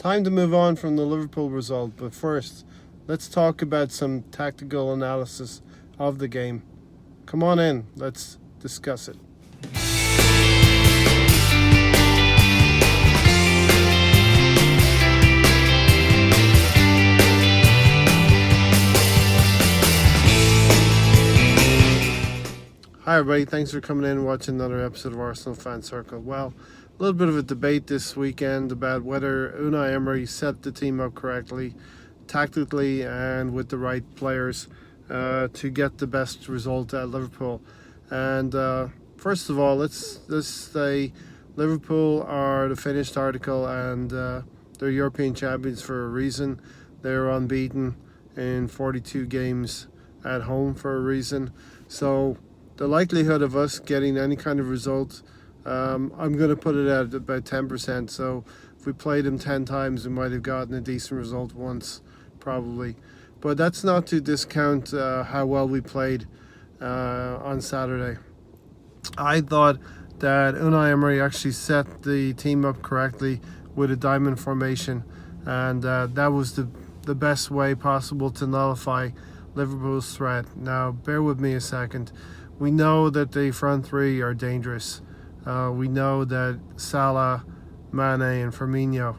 Time to move on from the Liverpool result, but first, let's talk about some tactical analysis of the game. Come on in, let's discuss it. Hi everybody, thanks for coming in and watching another episode of Arsenal Fan Circle. Well, a little bit of a debate this weekend about whether Unai Emery set the team up correctly, tactically and with the right players to get the best result at Liverpool. And first of all, let's say Liverpool are the finished article and they're European champions for a reason. They're unbeaten in 42 games at home for a reason. So the likelihood of us getting any kind of result, I'm going to put it at about 10%. So if we played them 10 times, we might have gotten a decent result once, probably. But that's not to discount how well we played on Saturday. I thought that Unai Emery actually set the team up correctly with a diamond formation, and that was the best way possible to nullify Liverpool's threat. Now, bear with me a second. We know that the front three are dangerous. We know that Salah, Mane and Firmino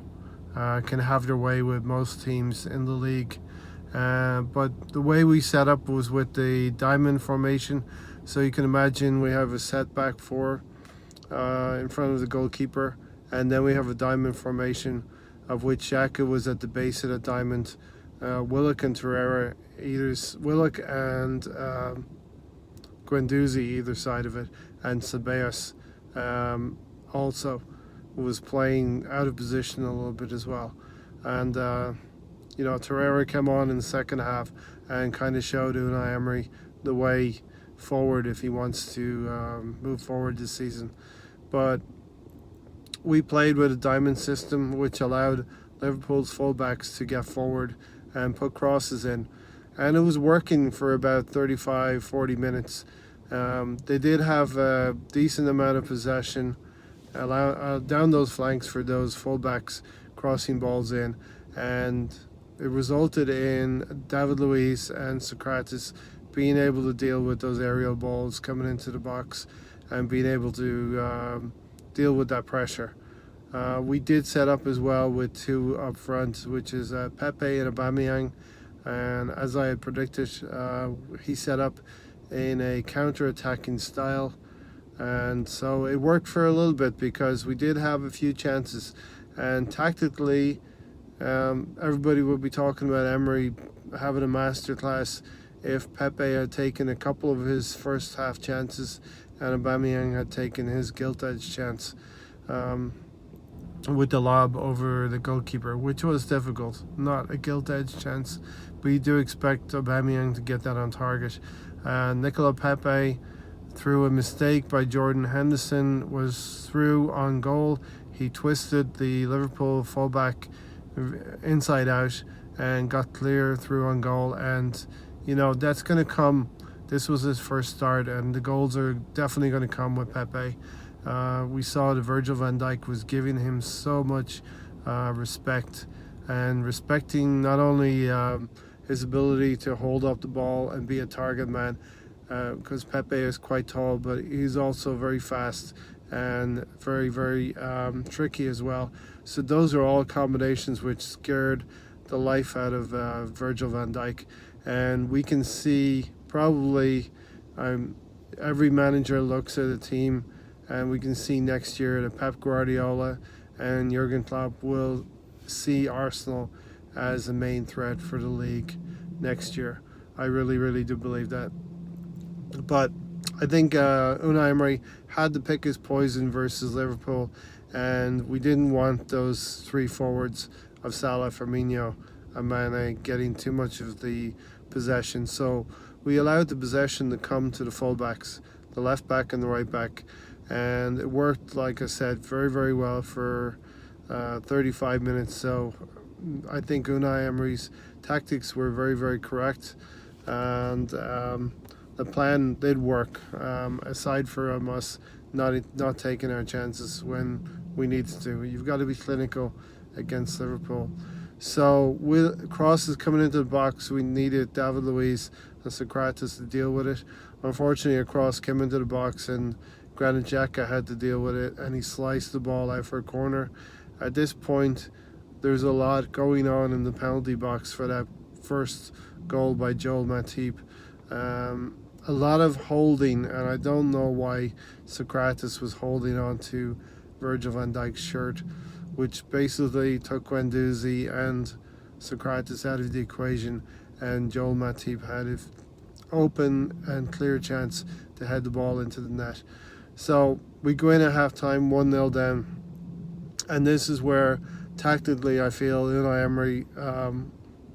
can have their way with most teams in the league. But the way we set up was with the diamond formation. So you can imagine we have a set back four in front of the goalkeeper. And then we have a diamond formation of which Xhaka was at the base of the diamond. Willock and Torreira, Willock and Guendouzi either side of it, and Ceballos also was playing out of position a little bit as well. And Torreira came on in the second half and kind of showed Unai Emery the way forward if he wants to move forward this season. But we played with a diamond system which allowed Liverpool's fullbacks to get forward and put crosses in, and it was working for about 35-40 minutes. They did have a decent amount of possession down those flanks for those fullbacks crossing balls in, and it resulted in David Luiz and Socrates being able to deal with those aerial balls coming into the box and being able to deal with that pressure. We did set up as well with two up front, which is Pepe and Aubameyang, and as I had predicted, he set up in a counter-attacking style, and so it worked for a little bit because we did have a few chances, and tactically everybody would be talking about Emery having a masterclass if Pepe had taken a couple of his first half chances and Aubameyang had taken his gilt-edged chance with the lob over the goalkeeper, which was difficult, not a gilt-edged chance, but you do expect Aubameyang to get that on target. Nicola Pepe, through a mistake by Jordan Henderson, was through on goal. He twisted the Liverpool fullback inside out and got clear through on goal, and that's going to come. This was his first start, and the goals are definitely going to come with Pepe. We saw that Virgil van Dijk was giving him so much respect, and respecting not only his ability to hold up the ball and be a target man, because Pepe is quite tall, but he's also very fast and very, very tricky as well. So those are all combinations which scared the life out of Virgil van Dijk. And we can see probably every manager looks at a team, and we can see next year that Pep Guardiola and Jurgen Klopp will see Arsenal as a main threat for the league next year. I really, really do believe that. But I think Unai Emery had to pick his poison versus Liverpool, and we didn't want those three forwards of Salah, Firmino and Mane getting too much of the possession. So we allowed the possession to come to the fullbacks, the left back and the right back, and it worked, like I said, very, very well for 35 minutes. So I think Unai Emery's tactics were very, very correct, and the plan did work, aside from us not taking our chances when we needed to. You've got to be clinical against Liverpool. So with crosses coming into the box, we needed David Luiz and Socrates to deal with it. Unfortunately, a cross came into the box and Granit Xhaka had to deal with it, and he sliced the ball out for a corner. At this point, there's a lot going on in the penalty box for that first goal by Joel Matip. A lot of holding, and I don't know why Socrates was holding on to Virgil van Dijk's shirt, which basically took Guendouzi and Socrates out of the equation, and Joel Matip had an open and clear chance to head the ball into the net. So we go in at halftime 1-0 down, and this is where tactically I feel Unai Emery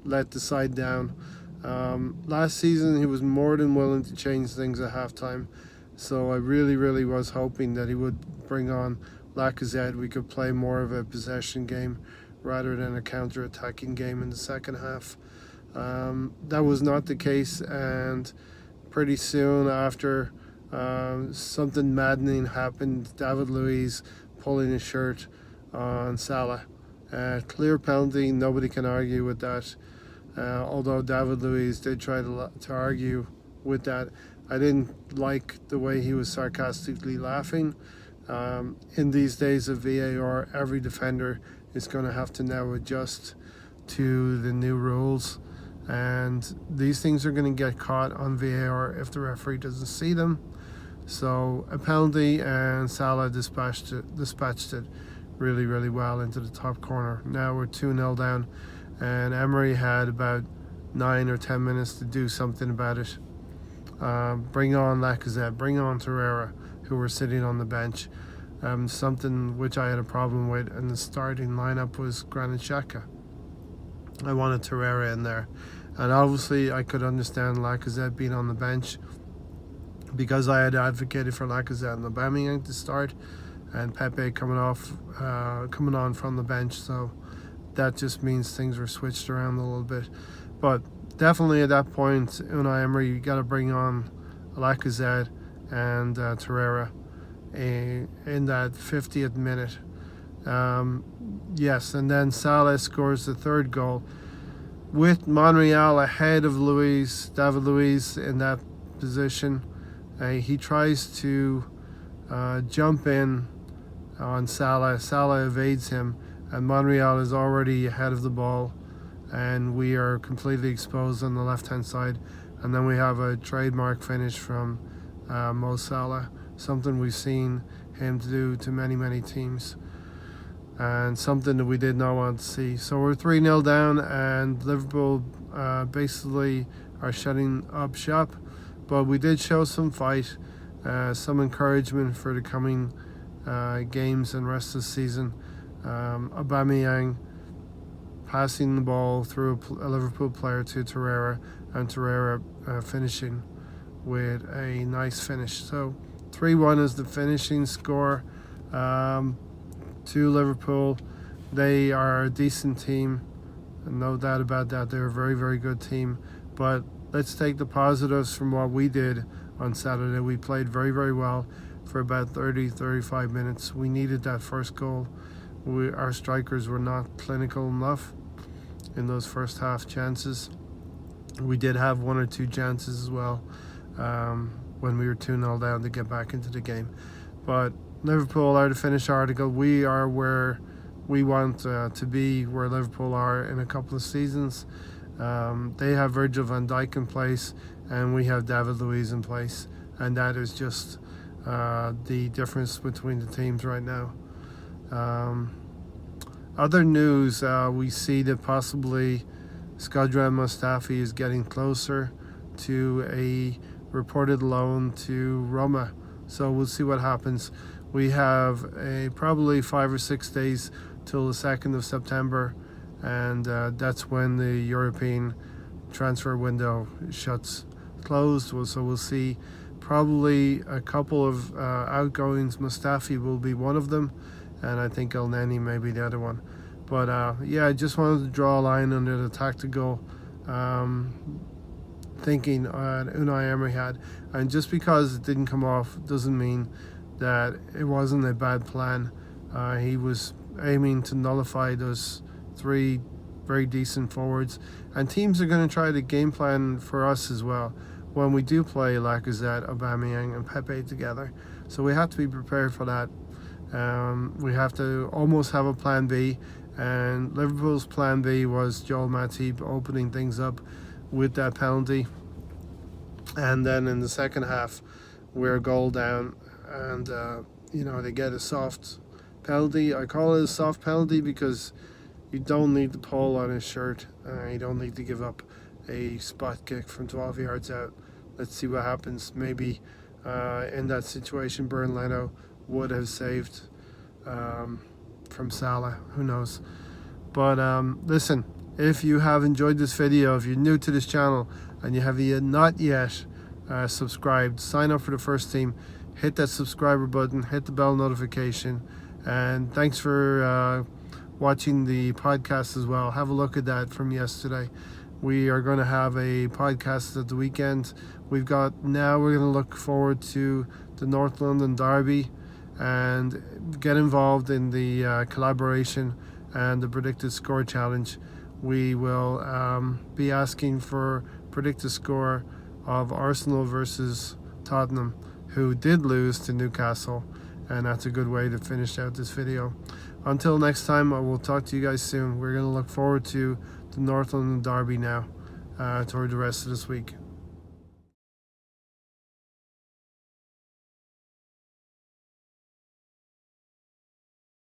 let the side down. Last season he was more than willing to change things at halftime, so I really was hoping that he would bring on Lacazette. We could play more of a possession game rather than a counter-attacking game in the second half. That was not the case, and pretty soon after something maddening happened. David Luiz pulling his shirt on Salah. Clear penalty, nobody can argue with that. Although David Luiz did try to argue with that. I didn't like the way he was sarcastically laughing. In these days of VAR, every defender is going to have to now adjust to the new rules, and these things are going to get caught on VAR if the referee doesn't see them. So a penalty, and Salah dispatched it really well into the top corner. Now we're 2-0 down, and Emery had about 9 or 10 minutes to do something about it. Bring on Lacazette, bring on Torreira, who were sitting on the bench. Something which I had a problem with in the starting lineup was Granit Xhaka. I wanted Torreira in there, and obviously I could understand Lacazette being on the bench because I had advocated for Lacazette and Aubameyang to start, and Pepe coming on from the bench. So that just means things were switched around a little bit. But definitely at that point, Unai Emery, you got to bring on Lacazette and Torreira in that 50th minute. Yes, and then Salah scores the third goal with Monreal ahead of David Luiz in that position. He tries to jump in on Salah. Salah evades him, and Monreal is already ahead of the ball, and we are completely exposed on the left-hand side. And then we have a trademark finish from Mo Salah, something we've seen him do to many teams, and something that we did not want to see. So we're 3-0 down, and Liverpool basically are shutting up shop. But we did show some fight, some encouragement for the coming games and rest of the season. Aubameyang passing the ball through a Liverpool player to Torreira, and Torreira finishing with a nice finish. So 3-1 is the finishing score to Liverpool. They are a decent team, no doubt about that. They're a very good team. But let's take the positives from what we did on Saturday. We played very well for about 30-35 minutes. We needed that first goal. Our strikers were not clinical enough in those first half chances. We did have 1 or 2 chances as well when we were 2-0 down to get back into the game. But Liverpool are the finished article. We are where we want to be, where Liverpool are in a couple of seasons. They have Virgil van Dijk in place, and we have David Luiz in place, and that is just the difference between the teams right now. Other news, we see that possibly Shkodran Mustafi is getting closer to a reported loan to Roma, so we'll see what happens. We have probably 5 or 6 days till the 2nd of September, and that's when the European transfer window closed. So we'll see probably a couple of outgoings. Mustafi will be one of them, and I think El Neni may be the other one. But I just wanted to draw a line under the tactical thinking Unai Emery had, and just because it didn't come off doesn't mean that it wasn't a bad plan. He was aiming to nullify those three very decent forwards. And teams are going to try to game plan for us as well when we do play Lacazette, Aubameyang and Pepe together. So we have to be prepared for that. We have to almost have a plan B, and Liverpool's plan B was Joel Matip opening things up with that penalty, and then in the second half we're a goal down, and they get a soft penalty. I call it a soft penalty because you don't need to pull on his shirt, you don't need to give up a spot kick from 12 yards out. Let's see what happens. Maybe in that situation Bern Leno would have saved from Salah, who knows. But listen, if you have enjoyed this video, if you're new to this channel and you have not yet subscribed, sign up for the first team, hit that subscriber button, hit the bell notification, and thanks for watching the podcast as well. Have a look at that from yesterday. We are going to have a podcast at the weekend. We're going to look forward to the North London derby and get involved in the collaboration and the predicted score challenge. We will be asking for predicted score of Arsenal versus Tottenham, who did lose to Newcastle, and that's a good way to finish out this video. Until next time, I will talk to you guys soon. We're going to look forward to the North London derby now toward the rest of this week.